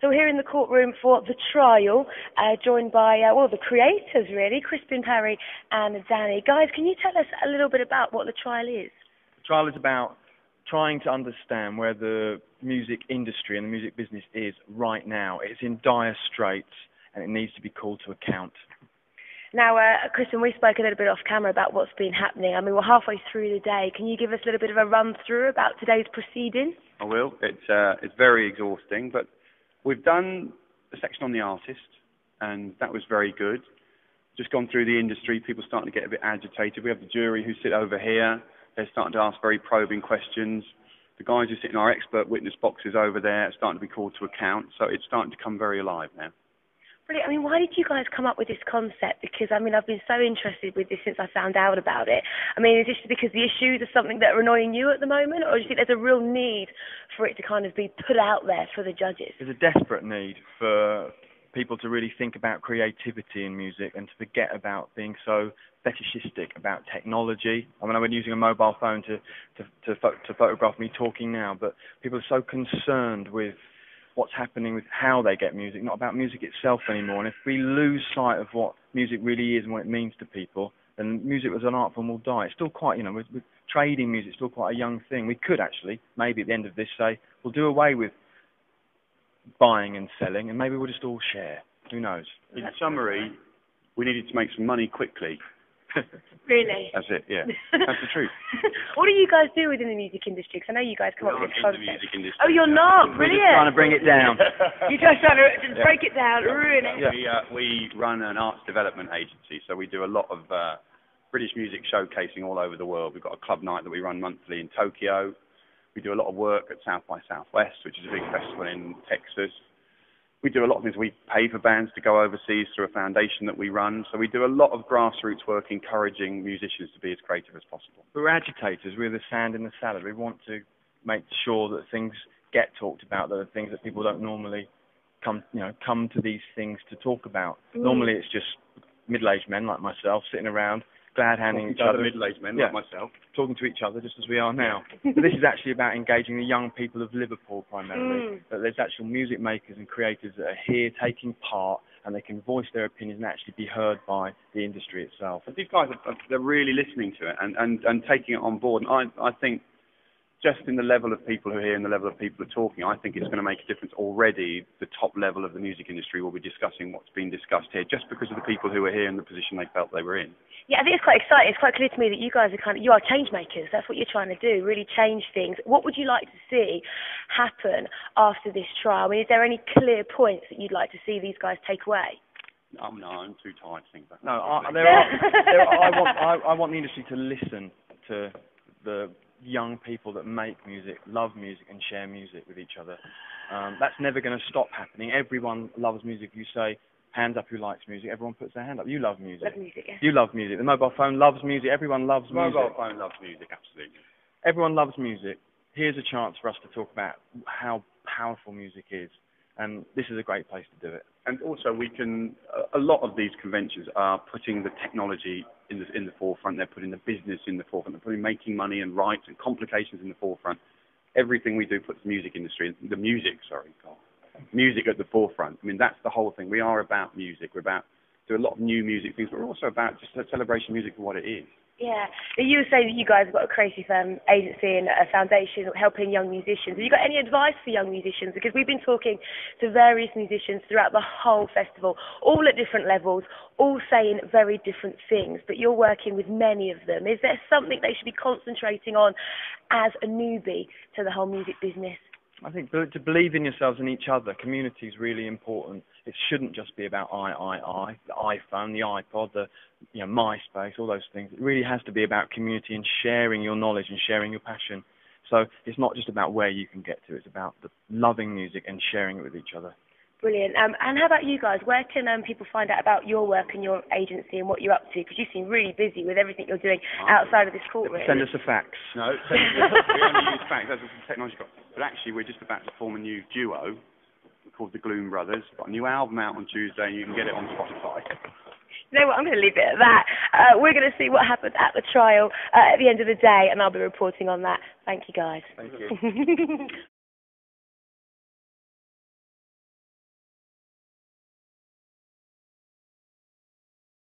So we're here in the courtroom for the trial, joined by, the creators really, Crispin Parry and Danny. Guys, can you tell us a little bit about what the trial is? The trial is about trying to understand where the music industry and the music business is right now. It's in dire straits and it needs to be called to account. Now, Crispin, we spoke a little bit off camera about what's been happening. I mean, we're halfway through the day. Can you give us a little bit of a run-through about today's proceedings? I will. It's very exhausting, but we've done a section on the artist, and that was very good. Just gone through the industry, people starting to get a bit agitated. We have the jury who sit over here. They're starting to ask very probing questions. The guys who sit in our expert witness boxes over there are starting to be called to account, so it's starting to come very alive now. Brilliant. I mean, why did you guys come up with this concept? Because, I mean, I've been so interested with this since I found out about it. I mean, is this because the issues are something that are annoying you at the moment, or do you think there's a real need for it to kind of be put out there for the judges? There's a desperate need for people to really think about creativity in music and to forget about being so fetishistic about technology. I mean, I've been using a mobile phone to photograph me talking now, but people are so concerned with what's happening with how they get music, not about music itself anymore. And if we lose sight of what music really is and what it means to people, then music as an art form will die. It's still quite, with trading music, it's still quite a young thing. We could actually, maybe at the end of this, say, we'll do away with buying and selling, and maybe we'll just all share. Who knows? In summary, we needed to make some money quickly. Really? That's it, yeah. That's the truth. What do you guys do within the music industry? Because I know you guys come up with this concept. The music industry. Oh, you're not? Brilliant. We're just trying to bring it down. You're just trying to break it down, ruin it. Yeah. We run an arts development agency, so we do a lot of British music showcasing all over the world. We've got a club night that we run monthly in Tokyo. We do a lot of work at South by Southwest, which is a big festival in Texas. We do a lot of things. We pay for bands to go overseas through a foundation that we run. So we do a lot of grassroots work encouraging musicians to be as creative as possible. We're agitators. We're the sand in the salad. We want to make sure that things get talked about, that are things that people don't normally come to these things to talk about. Normally it's just middle-aged men like myself sitting around, glad-handing each other. Middle-aged men like myself. Talking to each other just as we are now. But this is actually about engaging the young people of Liverpool primarily. That there's actual music makers and creators that are here taking part, and they can voice their opinions and actually be heard by the industry itself. But these guys, they're really listening to it and taking it on board. And I think just in the level of people who are here and the level of people who are talking, I think it's going to make a difference already. The top level of the music industry will be discussing what's been discussed here just because of the people who are here and the position they felt they were in. Yeah, I think it's quite exciting. It's quite clear to me that you guys are you are change makers. That's what you're trying to do, really change things. What would you like to see happen after this trial? I mean, is there any clear points that you'd like to see these guys take away? Oh, no, I'm too tired to think about that. No, I want the industry to listen to the young people that make music, love music, and share music with each other. That's never going to stop happening. Everyone loves music. You say, hands up who likes music, everyone puts their hand up. You love music. Love music, yeah. You love music. The mobile phone loves music. Everyone loves music. The mobile phone loves music, absolutely. Everyone loves music. Here's a chance for us to talk about how powerful music is. And this is a great place to do it. And also a lot of these conventions are putting the technology in the forefront. They're putting the business in the forefront. They're putting making money and rights and complications in the forefront. Everything we do puts the music at the forefront. I mean, that's the whole thing. We are about music. We're about do a lot of new music things, but we're also about just celebration music for what it is. Yeah. You were saying that you guys have got a creative agency and a foundation helping young musicians. Have you got any advice for young musicians? Because we've been talking to various musicians throughout the whole festival, all at different levels, all saying very different things, but you're working with many of them. Is there something they should be concentrating on as a newbie to the whole music business? I think to believe in yourselves and each other, community is really important. It shouldn't just be about the iPhone, the iPod, the MySpace, all those things. It really has to be about community and sharing your knowledge and sharing your passion. So it's not just about where you can get to, it's about loving music and sharing it with each other. Brilliant. And how about you guys? Where can people find out about your work and your agency and what you're up to? Because you seem really busy with everything you're doing outside of this courtroom. Send us a fax. No, we only use fax. That's the technology got. But actually, we're just about to form a new duo called the Gloom Brothers. We've got a new album out on Tuesday, and you can get it on Spotify. You know what? I'm going to leave it at that. We're going to see what happened at the trial at the end of the day, and I'll be reporting on that. Thank you, guys. Thank you.